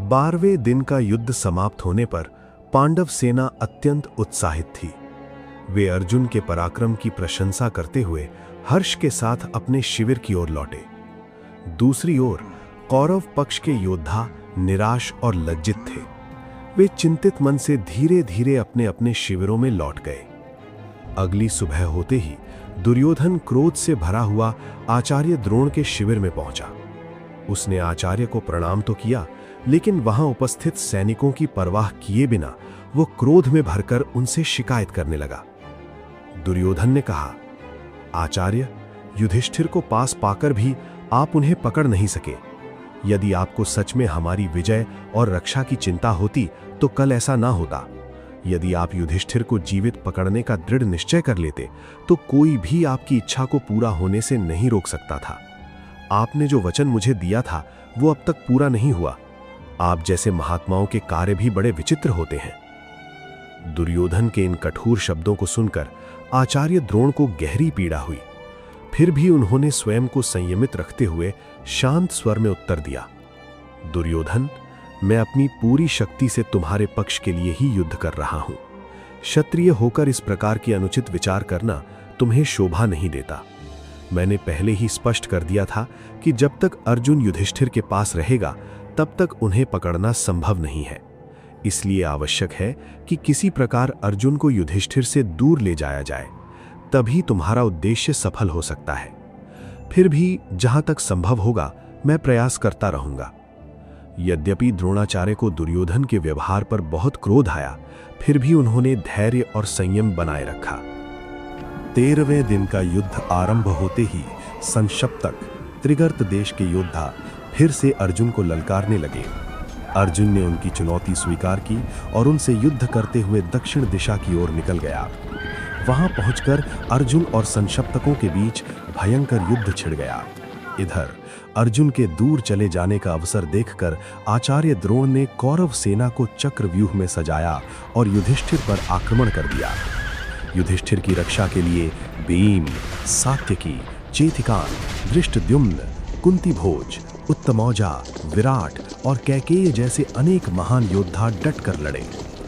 12वें दिन का युद्ध समाप्त होने पर पांडव सेना अत्यंत उत्साहित थी। वे अर्जुन के पराक्रम की प्रशंसा करते हुए हर्ष के साथ अपने शिविर की ओर लौटे। दूसरी ओर कौरव पक्ष के योद्धा निराश और लज्जित थे। वे चिंतित मन से धीरे धीरे अपने अपने शिविरों में लौट गए। अगली सुबह होते ही दुर्योधन क्रोध से भरा हुआ आचार्य द्रोण के शिविर में पहुंचा। उसने आचार्य को प्रणाम तो किया, लेकिन वहां उपस्थित सैनिकों की परवाह किए बिना वो क्रोध में भरकर उनसे शिकायत करने लगा। दुर्योधन ने कहा, आचार्य, युधिष्ठिर को पास पाकर भी आप उन्हें पकड़ नहीं सके। यदि आपको सच में हमारी विजय और रक्षा की चिंता होती तो कल ऐसा ना होता। यदि आप युधिष्ठिर को जीवित पकड़ने का दृढ़ निश्चय कर लेते तो कोई भी आपकी इच्छा को पूरा होने से नहीं रोक सकता था। आपने जो वचन मुझे दिया था वो अब तक पूरा नहीं हुआ। आप जैसे महात्माओं के कार्य भी बड़े विचित्र होते हैं। दुर्योधन के इन कठोर शब्दों को सुनकर आचार्य द्रोण को गहरी पीड़ा हुई। फिर भी उन्होंने स्वयं को संयमित रखते हुए शांत स्वर में उत्तर दिया, दुर्योधन, मैं अपनी पूरी शक्ति से तुम्हारे पक्ष के लिए ही युद्ध कर रहा हूं। क्षत्रिय होकर इस प्रकार की अनुचित विचार करना तुम्हें शोभा नहीं देता। मैंने पहले ही स्पष्ट कर दिया था कि जब तक अर्जुन युधिष्ठिर के पास रहेगा तब तक उन्हें पकड़ना संभव नहीं है। इसलिए आवश्यक है कि किसी प्रकार अर्जुन को युधिष्ठिर से दूर ले जाया जाए, तभी तुम्हारा उद्देश्य सफल हो सकता है। फिर भी जहां तक संभव होगा मैं प्रयास करता रहूंगा। यद्यपि द्रोणाचार्य को दुर्योधन के व्यवहार पर बहुत क्रोध आया, फिर भी उन्होंने धैर्य और संयम बनाए रखा। 13वें दिन का युद्ध आरंभ होते ही संशप्तक त्रिगर्त देश के योद्धा फिर से अर्जुन को ललकारने लगे। अर्जुन ने उनकी चुनौती स्वीकार की और उनसे युद्ध करते हुए दक्षिण दिशा की ओर निकल गया। वहां पहुंचकर अर्जुन और संशप्तकों के बीच भयंकर युद्ध छिड़ गया। इधर अर्जुन के दूर चले जाने का अवसर देखकर आचार्य द्रोण ने कौरव सेना को चक्रव्यूह में सजाया और युधिष्ठिर पर आक्रमण कर दिया। युधिष्ठिर की रक्षा के लिए भीम, सात्यकी, चेतिकान, धृष्टद्युम्न, कुंतीभोज, उत्तमौजा, विराट और कैकेयी जैसे अनेक महान योद्धा डटकर लड़े।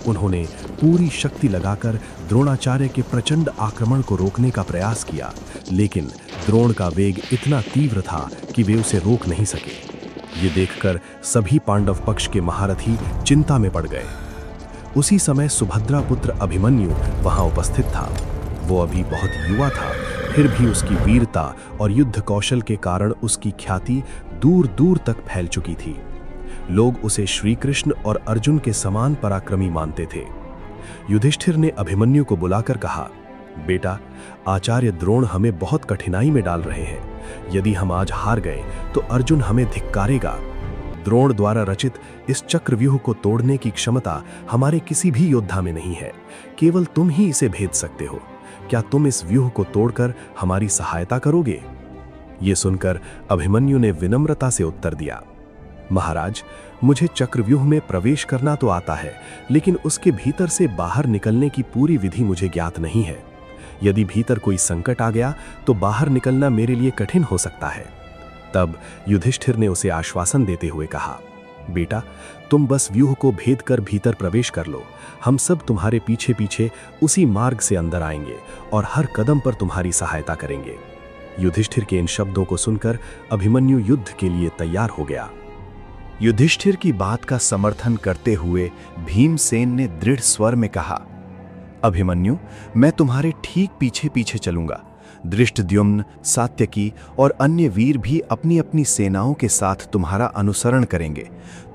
उन्होंने पूरी शक्ति लगाकर द्रोणाचार्य के प्रचंड आक्रमण को रोकने का प्रयास किया, लेकिन द्रोण का वेग इतना तीव्र था कि वे उसे रोक नहीं सके। ये देखकर सभी पांडव पक्ष के महारथी चिंता में पड़ गए। उसी समय सुभद्रा पुत्र अभिमन्यु वहां उपस्थित था। वो अभी बहुत युवा था, फिर भी उसकी वीरता और युद्ध कौशल के कारण उसकी ख्याति दूर दूर तक फैल चुकी थी। लोग उसे श्री कृष्ण और अर्जुन के समान पराक्रमी मानते थे। युधिष्ठिर ने अभिमन्यु को बुलाकर कहा, बेटा, आचार्य द्रोण हमें बहुत कठिनाई में डाल रहे हैं। यदि हम आज हार गए तो अर्जुन हमें धिक्कारेगा। द्रोण द्वारा रचित इस चक्रव्यूह को तोड़ने की क्षमता हमारे किसी भी योद्धा में नहीं है। केवल तुम ही इसे भेद सकते हो। क्या तुम इस व्यूह को तोड़कर हमारी सहायता करोगे? ये सुनकर अभिमन्यु ने विनम्रता से उत्तर दिया, महाराज, मुझे चक्रव्यूह में प्रवेश करना तो आता है, लेकिन उसके भीतर से बाहर निकलने की पूरी विधि मुझे ज्ञात नहीं है। यदि भीतर कोई संकट आ गया तो बाहर निकलना मेरे लिए कठिन हो सकता है। तब युधिष्ठिर ने उसे आश्वासन देते हुए कहा, बेटा, तुम बस व्यूह को भेद कर भीतर प्रवेश कर लो। हम सब तुम्हारे पीछे पीछे उसी मार्ग से अंदर आएंगे और हर कदम पर तुम्हारी सहायता करेंगे। युधिष्ठिर के इन शब्दों को सुनकर अभिमन्यु युद्ध के लिए तैयार हो गया। युधिष्ठिर की बात का समर्थन करते हुए भीमसेन ने दृढ़ स्वर में कहा, अभिमन्यु, मैं तुम्हारे ठीक पीछे पीछे चलूंगा। धृष्टद्युम्न, सात्यकी और अन्य वीर भी अपनी अपनी सेनाओं के साथ तुम्हारा अनुसरण करेंगे।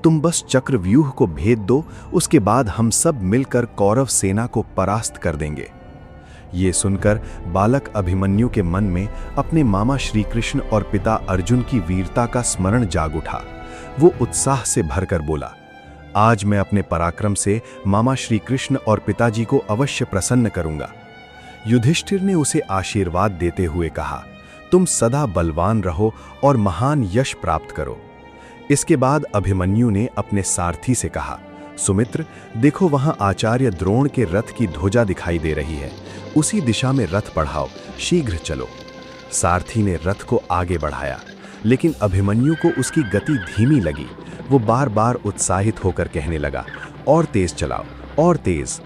तुम बस चक्रव्यूह को भेद दो, उसके बाद हम सब मिलकर कौरव सेना को परास्त कर देंगे। ये सुनकर बालक अभिमन्यु के मन में अपने मामा श्री कृष्ण और पिता अर्जुन की वीरता का स्मरण जाग उठा। वो उत्साह से भरकर बोला, आज मैं अपने पराक्रम से मामा श्री कृष्ण और पिताजी को अवश्य प्रसन्न करूंगा। युधिष्ठिर ने उसे आशीर्वाद देते हुए कहा, तुम सदा बलवान रहो और महान यश प्राप्त करो। इसके बाद अभिमन्यु ने अपने सारथी से कहा, सुमित्र, देखो वहां आचार्य द्रोण के रथ की ध्वजा दिखाई दे रही है। उसी दिशा में रथ बढ़ाओ, शीघ्र चलो। सारथी ने रथ को आगे बढ़ाया, लेकिन अभिमन्यु को उसकी गति धीमी लगी। वो बार बार उत्साहित होकर कहने लगा, और तेज चलाओ, और तेज।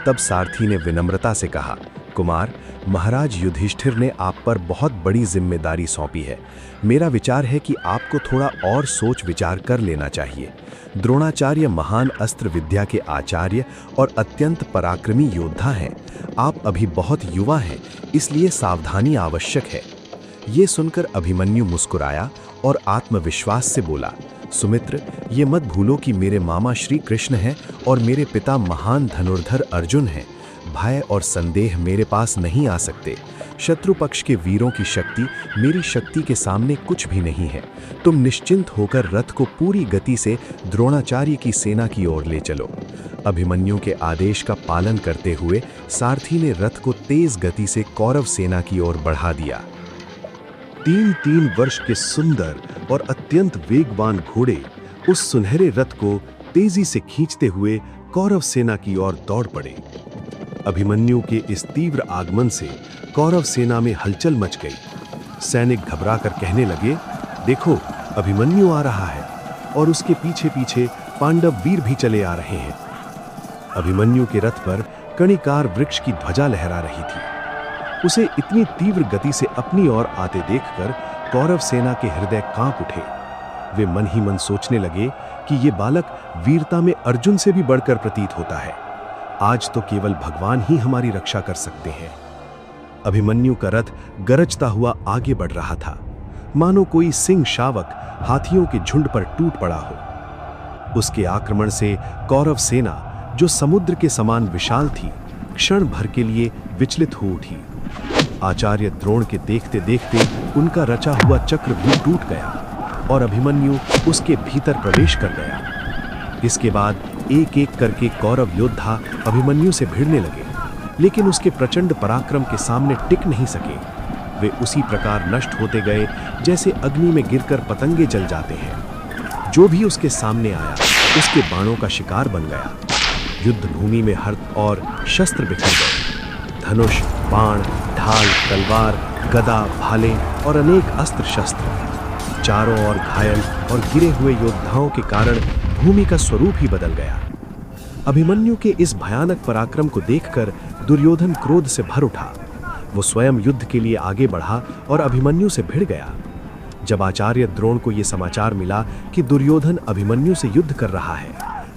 तब सारथी ने विनम्रता से कहा, कुमार, महाराज युधिष्ठिर ने आप पर बहुत बड़ी जिम्मेदारी सौंपी है। मेरा विचार है कि आपको थोड़ा और सोच विचार कर लेना चाहिए। द्रोणाचार्य महान अस्त्र विद्या के आचार्य और अत्यंत पराक्रमी योद्धा हैं। आप अभी बहुत युवा हैं, इसलिए सावधानी आवश्यक है। ये सुनकर अभिमन्यु मुस्कुराया और आत्मविश्वास से बोला, सुमित्र, ये मत भूलो कि मेरे मामा श्री कृष्ण हैं और मेरे पिता महान धनुर्धर अर्जुन हैं। भय और संदेह मेरे पास नहीं आ सकते। शत्रु पक्ष के वीरों की शक्ति मेरी शक्ति के सामने कुछ भी नहीं है। तुम निश्चिंत होकर रथ को पूरी गति से द्रोणाचार्य की सेना की ओर ले चलो। अभिमन्यु के आदेश का पालन करते हुए सारथी ने रथ को तेज गति से कौरव सेना की ओर बढ़ा दिया। 3 वर्ष के सुंदर और अत्यंत वेगवान घोड़े उस सुनहरे रथ को तेजी से खींचते हुए कौरव सेना की ओर दौड़ पड़े। अभिमन्यु के इस तीव्र आगमन से कौरव सेना में हलचल मच गई। सैनिक घबराकर कहने लगे, देखो, अभिमन्यु आ रहा है, और उसके पीछे पीछे पांडव वीर भी चले आ रहे हैं। अभिमन्यु के रथ पर कणिकार वृक्ष की ध्वजा लहरा रही थी। उसे इतनी तीव्र गति से अपनी ओर आते देखकर कौरव सेना के हृदय कांप उठे। वे मन ही मन सोचने लगे कि ये बालक वीरता में अर्जुन से भी बढ़कर प्रतीत होता है। आज तो केवल भगवान ही हमारी रक्षा कर सकते हैं। अभिमन्यु का रथ गरजता हुआ आगे बढ़ रहा था, मानो कोई सिंह शावक हाथियों के झुंड पर टूट पड़ा हो। उसके आक्रमण से कौरव सेना, जो समुद्र के समान विशाल थी, क्षण भर के लिए विचलित हो उठी। आचार्य द्रोण के देखते देखते उनका रचा हुआ चक्र भी टूट गया और अभिमन्यु उसके भीतर प्रवेश कर गया। इसके बाद एक एक करके कौरव योद्धा अभिमन्यु से भिड़ने लगे, लेकिन उसके प्रचंड पराक्रम के सामने टिक नहीं सके। वे उसी प्रकार नष्ट होते गए जैसे अग्नि में गिरकर पतंगे जल जाते हैं। जो भी उसके सामने आया उसके बाणों का शिकार बन गया। युद्ध भूमि में हर और शस्त्र बिखर गए। धनुष, बाण, ढाल, तलवार, गदा, भाले और अनेक अस्त्र शस्त्र। चारों ओर घायल और गिरे हुए योद्धाओं के कारण भूमि का स्वरूप ही बदल गया। अभिमन्यु के इस भयानक पराक्रम को देखकर दुर्योधन क्रोध से भर उठा। वो स्वयं युद्ध के लिए आगे बढ़ा और अभिमन्यु से भिड़ गया। जब आचार्य द्रोण को यह समाचार मिला कि दुर्योधन अभिमन्यु से युद्ध कर रहा है,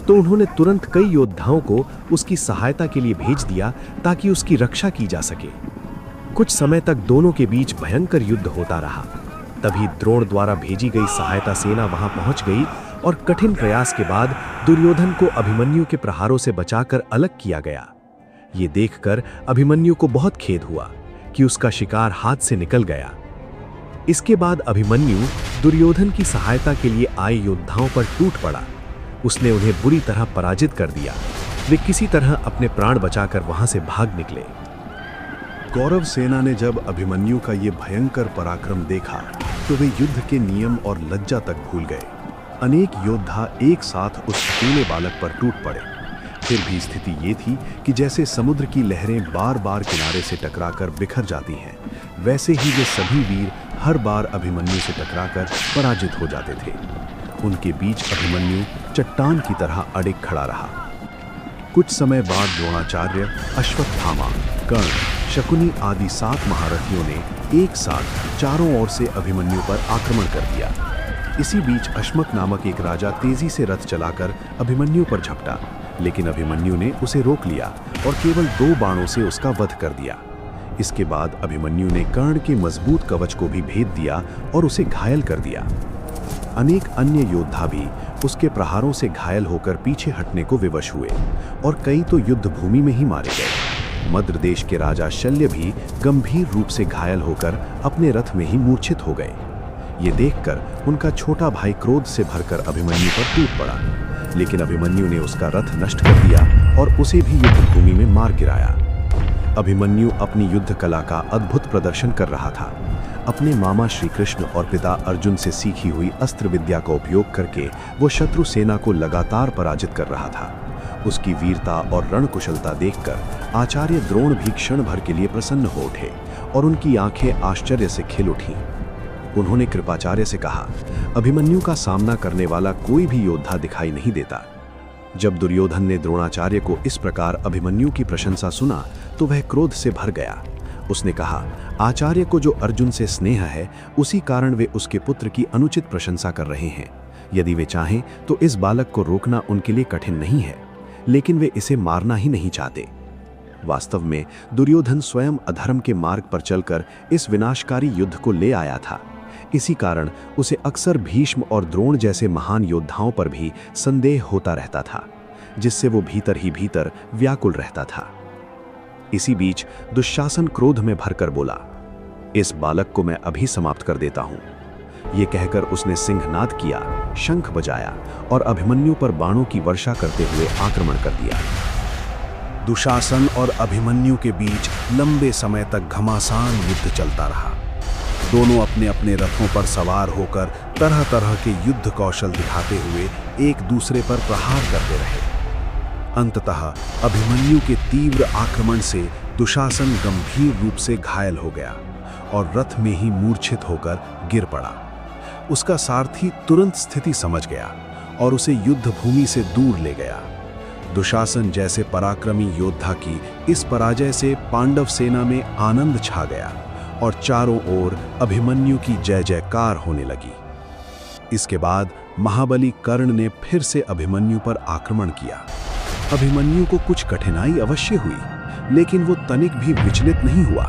तो उन्होंने तुरंत कई योद्धाओं को उसकी सहायता के लिए भेज दिया ताकि उसकी रक्षा की जा सके। कुछ समय तक दोनों के बीच भयंकर युद्ध होता रहा। तभी द्रोण द्वारा भेजी गई सहायता सेना वहां पहुंच गई और कठिन प्रयास के बाद दुर्योधन को अभिमन्यु के प्रहारों से बचाकर अलग किया गया। ये देखकर अभिमन्यु को बहुत खेद हुआ कि उसका शिकार हाथ से निकल गया। इसके बाद अभिमन्यु दुर्योधन की सहायता के लिए आए योद्धाओं पर टूट पड़ा। उसने उन्हें बुरी तरह पराजित कर दिया। वे किसी तरह अपने प्राण बचाकर वहां से भाग निकले। कौरव सेना ने जब अभिमन्यु का ये भयंकर पराक्रम देखा तो वे युद्ध के नियम और लज्जा तक भूल गए। अनेक योद्धा एक साथ उस अकेले बालक पर टूट पड़े। फिर भी स्थिति ये थी कि जैसे समुद्र की लहरें बार बार किनारे से टकराकर बिखर जाती हैं, वैसे ही वे सभी वीर हर बार अभिमन्यु से टकराकर पराजित हो जाते थे। उनके बीच अभिमन्यु चट्टान की तरह अडिग खड़ा रहा। कुछ समय बाद द्रोणाचार्य, अश्वत्थामा, कर्ण, शकुनी आदि 7 महारथियों ने एक साथ चारों ओर से अभिमन्यु पर आक्रमण कर दिया। इसी बीच अश्मक नामक एक राजा तेजी से रथ चलाकर अभिमन्यु पर झपटा, लेकिन अभिमन्यु ने उसे रोक लिया और केवल 2 बाणों से उसका वध कर दिया। इसके बाद अभिमन्यु ने कर्ण के मजबूत कवच को भी भेद दिया और उसे घायल कर दिया। अनेक अन्य योद्धा भी उसके प्रहारों से घायल होकर पीछे हटने को विवश हुए और कई तो युद्ध भूमि में ही मारे गए। मद्र देश के राजा शल्य भी गंभीर रूप से घायल होकर अपने रथ में ही मूर्छित हो गए। ये देखकर उनका छोटा भाई क्रोध से भरकर अभिमन्यु पर टूट पड़ा, लेकिन अभिमन्यु ने उसका रथ नष्ट कर दिया और उसे भी युद्ध भूमि में मार गिराया। अभिमन्यु अपनी युद्ध कला का अद्भुत प्रदर्शन कर रहा था। अपने मामा श्री कृष्ण और पिता अर्जुन से सीखी हुई अस्त्र विद्या का उपयोग करके वो शत्रु सेना को लगातार पराजित कर रहा था। उसकी वीरता और रणकुशलता देखकर आचार्य द्रोण भी क्षण भर के लिए प्रसन्न हो उठे और उनकी आंखें आश्चर्य से खिल उठीं। उन्होंने कृपाचार्य से कहा, अभिमन्यु का सामना करने वाला कोई भी योद्धा दिखाई नहीं देता। जब दुर्योधन ने द्रोणाचार्य को इस प्रकार अभिमन्यु की प्रशंसा सुना तो वह क्रोध से भर गया। उसने कहा, आचार्य को जो अर्जुन से स्नेह है उसी कारण वे उसके पुत्र की अनुचित प्रशंसा कर रहे हैं। यदि वे चाहें तो इस बालक को रोकना उनके लिए कठिन नहीं है, लेकिन वे इसे मारना ही नहीं चाहते। वास्तव में दुर्योधन स्वयं अधर्म के मार्ग पर चलकर इस विनाशकारी युद्ध को ले आया था। इसी कारण उसे अक्सर भीष्म और द्रोण जैसे महान योद्धाओं पर भी संदेह होता रहता था, जिससे वो भीतर ही भीतर व्याकुल रहता था। इसी बीच दुशासन क्रोध में भरकर बोला, इस बालक को मैं अभी समाप्त कर देता हूं। ये कहकर उसने सिंहनाद किया, शंख बजाया और अभिमन्यु पर बाणों की वर्षा करते हुए आक्रमण कर दिया। दुशासन और अभिमन्यु के बीच लंबे समय तक घमासान युद्ध चलता रहा। दोनों अपने अपने रथों पर सवार होकर तरह तरह के युद्ध कौशल दिखाते हुए एक दूसरे पर प्रहार करते रहे। अंततः अभिमन्यु के तीव्र आक्रमण से दुशासन गंभीर रूप से घायल हो गया और रथ में ही मूर्छित होकर गिर पड़ा। उसका सारथी तुरंत स्थिति समझ गया और उसे युद्ध भूमि से दूर ले गया। दुशासन जैसे पराक्रमी योद्धा की इस पराजय से पांडव सेना में आनंद छा गया और चारों ओर अभिमन्यु की जय जयकार होने लगी। इसके बाद महाबली कर्ण ने फिर से अभिमन्यु पर आक्रमण किया। अभिमन्यु को कुछ कठिनाई अवश्य हुई, लेकिन वो तनिक भी विचलित नहीं हुआ।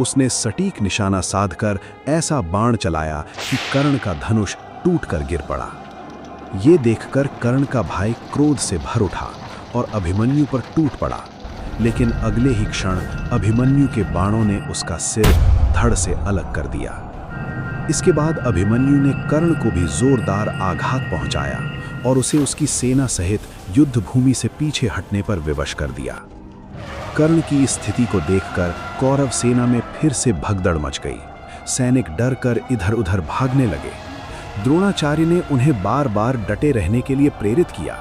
उसने सटीक निशाना साधकर ऐसा बाण चलाया कि कर्ण का धनुष टूटकर गिर पड़ा। ये देखकर कर्ण का भाई क्रोध से भर उठा और अभिमन्यु पर टूट पड़ा, लेकिन अगले ही क्षण अभिमन्यु के बाणों ने उसका सिर धड़ से अलग कर दिया। इसके बाद अभिमन्यु ने कर्ण को भी जोरदार आघात पहुंचाया और उसे उसकी सेना सहित युद्ध भूमि से पीछे हटने पर विवश कर दिया। कर्ण की स्थिति को देखकर कौरव सेना में फिर से भगदड़ मच गई। सैनिक डर कर इधर उधर भागने लगे। द्रोणाचार्य ने उन्हें बार बार डटे रहने के लिए प्रेरित किया,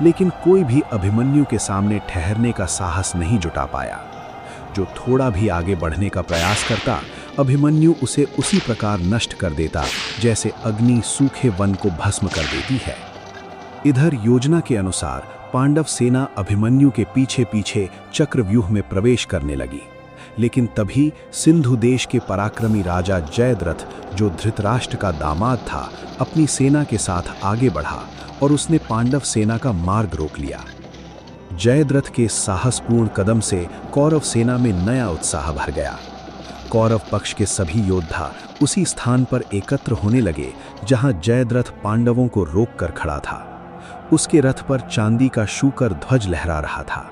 लेकिन कोई भी अभिमन्यु के सामने ठहरने का साहस नहीं जुटा पाया। जो थोड़ा भी आगे बढ़ने का प्रयास करता, अभिमन्यु उसे उसी प्रकार नष्ट कर देता जैसे अग्नि सूखे वन को भस्म कर देती है। इधर योजना के अनुसार पांडव सेना अभिमन्यु के पीछे पीछे चक्रव्यूह में प्रवेश करने लगी, लेकिन तभी सिंधु देश के पराक्रमी राजा जयद्रथ, जो धृतराष्ट्र का दामाद था, अपनी सेना के साथ आगे बढ़ा और उसने पांडव सेना का मार्ग रोक लिया। जयद्रथ के साहसपूर्ण कदम से कौरव सेना में नया उत्साह भर गया। कौरव पक्ष के सभी योद्धा उसी स्थान पर एकत्र होने लगे जहां जयद्रथ पांडवों को रोककर खड़ा था। उसके रथ पर चांदी का शूकर ध्वज लहरा रहा था,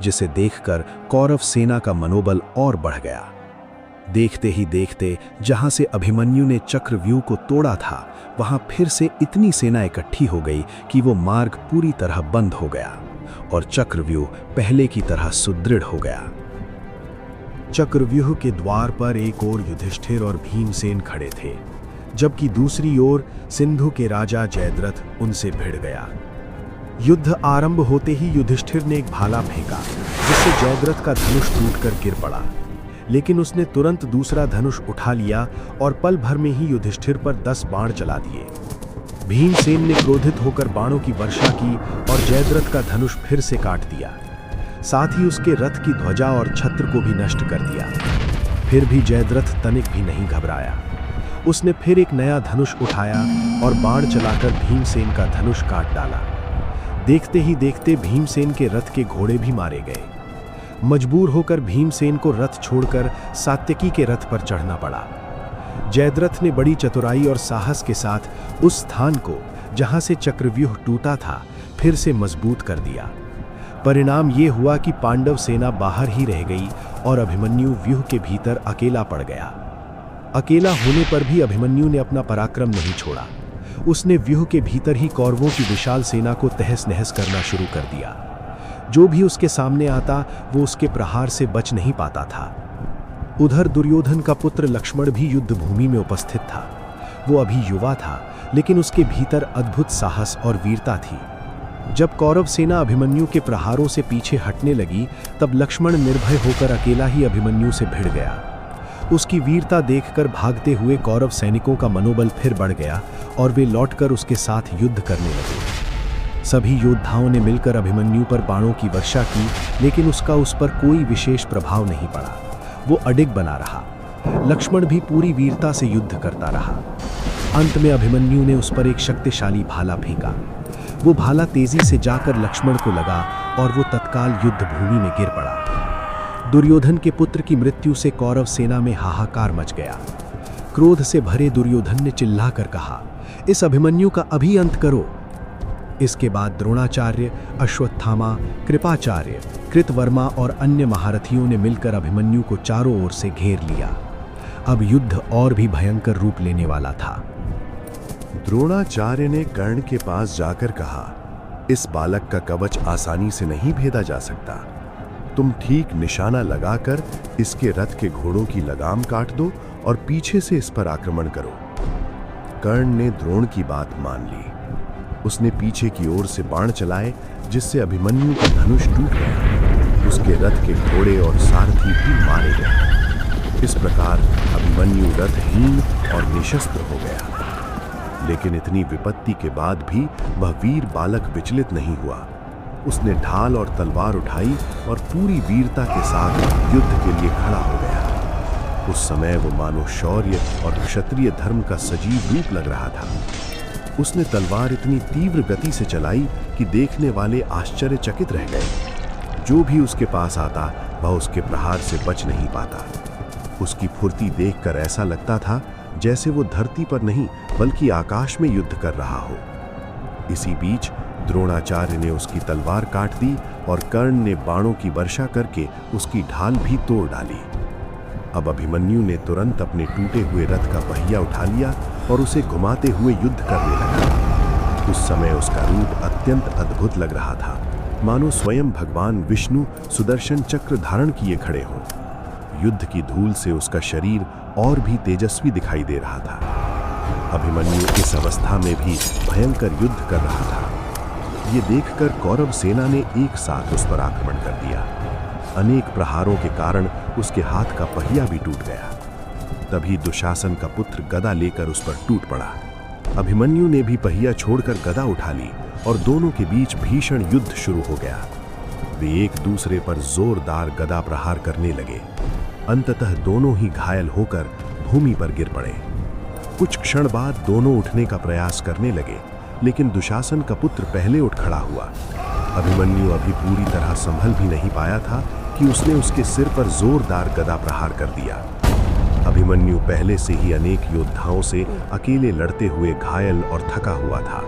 जिसे देखकर कौरव सेना का मनोबल और बढ़ गया। देखते ही देखते जहां से अभिमन्यु ने चक्रव्यूह को तोड़ा था, वहां फिर से इतनी सेना इकट्ठी हो गई कि वो मार्ग पूरी तरह बंद हो गया और चक्रव्यूह पहले की तरह सुदृढ़ हो गया। चक्रव्यूह के द्वार पर एक ओर युधिष्ठिर और भीमसेन खड़े थे, जबकि दूसरी ओर सिंधु के राजा जयद्रथ उनसे भिड़ गया। युद्ध आरंभ होते ही युधिष्ठिर ने एक भाला फेंका, जिससे जयद्रथ का धनुष टूटकर गिर पड़ा, लेकिन उसने तुरंत दूसरा धनुष उठा लिया और पल भर में ही युधिष्ठिर पर 10 बाण चला दिए। भीमसेन ने क्रोधित होकर बाणों की वर्षा की और जयद्रथ का धनुष फिर से काट दिया। साथ ही उसके रथ की ध्वजा और छत्र को भी नष्ट कर दिया। फिर भी जयद्रथ तनिक भी नहीं घबराया। उसने फिर एक नया धनुष उठाया और बाण चलाकर भीमसेन का धनुष काट डाला। देखते ही देखते भीमसेन के रथ के घोड़े भी मारे गए। मजबूर होकर भीमसेन को रथ छोड़कर सात्यकी के रथ पर चढ़ना पड़ा। जयद्रथ ने बड़ी चतुराई और साहस के साथ उस स्थान को, जहां से चक्रव्यूह टूटा था, फिर से मजबूत कर दिया। परिणाम ये हुआ कि पांडव सेना बाहर ही रह गई और अभिमन्यु व्यूह के भीतर अकेला पड़ गया। अकेला होने पर भी अभिमन्यु ने अपना पराक्रम नहीं छोड़ा। उसने व्यूह के भीतर ही कौरवों की विशाल सेना को तहस नहस करना शुरू कर दिया। जो भी उसके सामने आता वो उसके प्रहार से बच नहीं पाता था। उधर दुर्योधन का पुत्र लक्ष्मण भी युद्ध भूमि में उपस्थित था। वो अभी युवा था, लेकिन उसके भीतर अद्भुत साहस और वीरता थी। जब कौरव सेना अभिमन्यु के प्रहारों से पीछे हटने लगी, तब लक्ष्मण निर्भय होकर अकेला ही अभिमन्यु से भिड़ गया। उसकी वीरता देखकर भागते हुए कौरव सैनिकों का मनोबल फिर बढ़ गया और वे लौटकर उसके साथ युद्ध करने लगे। सभी योद्धाओं ने मिलकर अभिमन्यु पर बाणों की वर्षा की, लेकिन उसका उस पर कोई विशेष प्रभाव नहीं पड़ा। वो अडिग बना रहा। लक्ष्मण भी पूरी वीरता से युद्ध करता रहा। अंत में अभिमन्यु ने उस पर एक शक्तिशाली भाला फेंका। वो भाला तेजी से जाकर लक्ष्मण को लगा और वो तत्काल युद्ध भूमि में गिर पड़ा। दुर्योधन के पुत्र की मृत्यु से कौरव सेना में हाहाकार मच गया। क्रोध से भरे दुर्योधन ने चिल्लाकर कहा, इस अभिमन्यु का अभी अंत करो। इसके बाद द्रोणाचार्य, अश्वत्थामा, कृपाचार्य, कृतवर्मा और अन्य महारथियों ने मिलकर अभिमन्यु को चारों ओर से घेर लिया। अब युद्ध और भी भयंकर रूप लेने वाला था। द्रोणाचार्य ने कर्ण के पास जाकर कहा, इस बालक का कवच आसानी से नहीं भेदा जा सकता। तुम ठीक निशाना लगाकर इसके रथ के घोड़ों की लगाम काट दो और पीछे से इस पर आक्रमण करो। कर्ण ने द्रोण की बात मान ली। उसने पीछे की ओर से बाण चलाए, जिससे अभिमन्यु का धनुष टूट गया। उसके रथ के घोड़े और सारथी भी मारे गए। इस प्रकार अभिमन्यु रथहीन और निशस्त्र हो गया। लेकिन इतनी विपत्ति के बाद भी वह वीर बालक विचलित नहीं हुआ। उसने ढाल और तलवार उठाई और पूरी वीरता के साथ युद्ध के लिए खड़ा हो गया। उस समय वो मानो शौर्य और क्षत्रिय धर्म का सजीव रूप लग रहा था। उसने तलवार इतनी तीव्र गति से चलाई कि देखने वाले आश्चर्यचकित रह गए। जो भी उसके पास आता वह उसके प्रहार से बच नहीं पाता। उसकी फुर्ती देखकर ऐसा लगता था जैसे वो धरती पर नहीं बल्कि आकाश में युद्ध कर रहा हो। इसी बीच द्रोणाचार्य ने उसकी तलवार काट दी और कर्ण ने बाणों की वर्षा करके उसकी ढाल भी तोड़ डाली। अब अभिमन्यु ने तुरंत अपने टूटे हुए रथ का पहिया उठा लिया और उसे घुमाते हुए युद्ध करने लगा। उस समय उसका रूप अत्यंत अद्भुत लग रहा था, मानो स्वयं भगवान विष्णु सुदर्शन चक्र धारण किए खड़े हों। युद्ध की धूल से उसका शरीर और भी तेजस्वी दिखाई दे रहा था। अभिमन्यु इस अवस्था में भी भयंकर युद्ध कर रहा था। ये देखकर कौरव सेना ने एक साथ उस पर आक्रमण कर दिया। अनेक प्रहारों के कारण उसके हाथ का पहिया भी टूट गया। तभी दुशासन का पुत्र गदा लेकर उस पर टूट पड़ा। अभिमन्यु ने भी पहिया छोड़कर गदा उठा ली और दोनों के बीच भीषण युद्ध शुरू हो गया। वे एक दूसरे पर जोरदार गदा प्रहार करने लगे। अंततः दोनों ही घायल होकर भूमि पर गिर पड़े। कुछ क्षण बाद दोनों उठने का प्रयास करने लगे, लेकिन दुशासन का पुत्र पहले उठ खड़ा हुआ। अभिमन्यु अभी पूरी तरह संभल भी नहीं पाया था कि उसने उसके सिर पर जोरदार गदा प्रहार कर दिया। अभिमन्यु पहले से ही अनेक योद्धाओं से अकेले लड़ते हुए घायल और थका हुआ था।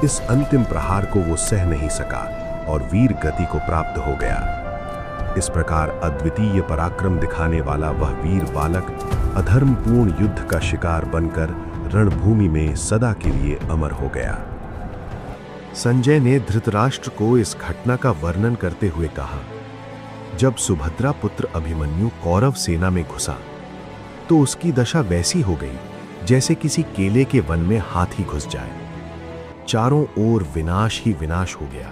इस अंतिम प्रहार को वो सह नहीं सका और वीर गति को प्राप्त हो गया। इस प्रकार अद्वितीय पराक्रम दिखाने वाला वह वीर बालक अधर्मपूर्ण युद्ध का शिकार बनकर रणभूमि में सदा के लिए अमर हो गया। संजय ने धृतराष्ट्र को इस घटना का वर्णन करते हुए कहा, जब सुभद्रा पुत्र अभिमन्यु कौरव सेना में घुसा तो उसकी दशा वैसी हो गई जैसे किसी केले के वन में हाथी घुस जाए। चारों ओर विनाश ही विनाश हो गया।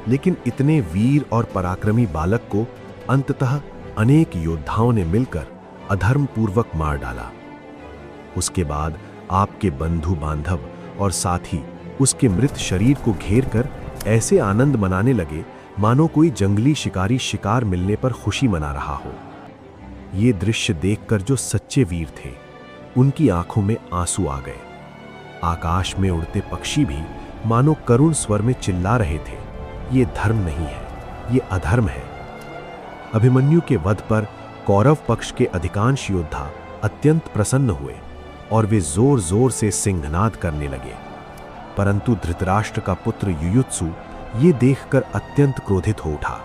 लेकिन इतने वीर और पराक्रमी बालक को अंततः अनेक योद्धाओं ने मिलकर अधर्मपूर्वक मार डाला। उसके बाद आपके बंधु बांधव और साथी उसके मृत शरीर को घेर कर ऐसे आनंद मनाने लगे मानो कोई जंगली शिकारी शिकार मिलने पर खुशी मना रहा हो। ये दृश्य देखकर जो सच्चे वीर थे उनकी आंखों में आंसू आ गए। आकाश में उड़ते पक्षी भी मानो करुण स्वर में चिल्ला रहे थे, ये धर्म नहीं है, ये अधर्म है। अभिमन्यु के वध पर कौरव पक्ष के अधिकांश योद्धा अत्यंत प्रसन्न हुए और वे जोर जोर से सिंहनाद करने लगे। परंतु धृतराष्ट्र का पुत्र युयुत्सु ये देखकर अत्यंत क्रोधित हो उठा।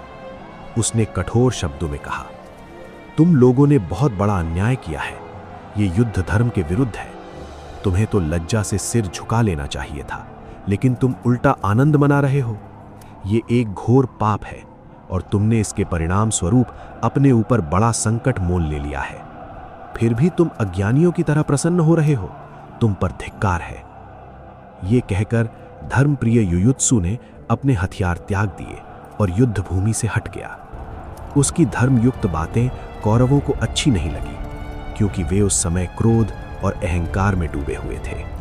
उसने कठोर शब्दों में कहा, तुम लोगों ने बहुत बड़ा अन्याय किया है। ये युद्ध धर्म के विरुद्ध है। तुम्हें तो लज्जा से सिर झुका लेना चाहिए था, लेकिन तुम उल्टा आनंद मना रहे हो। ये एक घोर पाप है और तुमने इसके परिणाम स्वरूप अपने ऊपर बड़ा संकट मोल ले लिया है। फिर भी तुम अज्ञानियों की तरह प्रसन्न हो रहे हो। तुम पर धिक्कार है। ये कहकर धर्मप्रिय युयुत्सु ने अपने हथियार त्याग दिए और युद्ध भूमि से हट गया। उसकी धर्मयुक्त बातें कौरवों को अच्छी नहीं लगी क्योंकि वे उस समय क्रोध और अहंकार में डूबे हुए थे।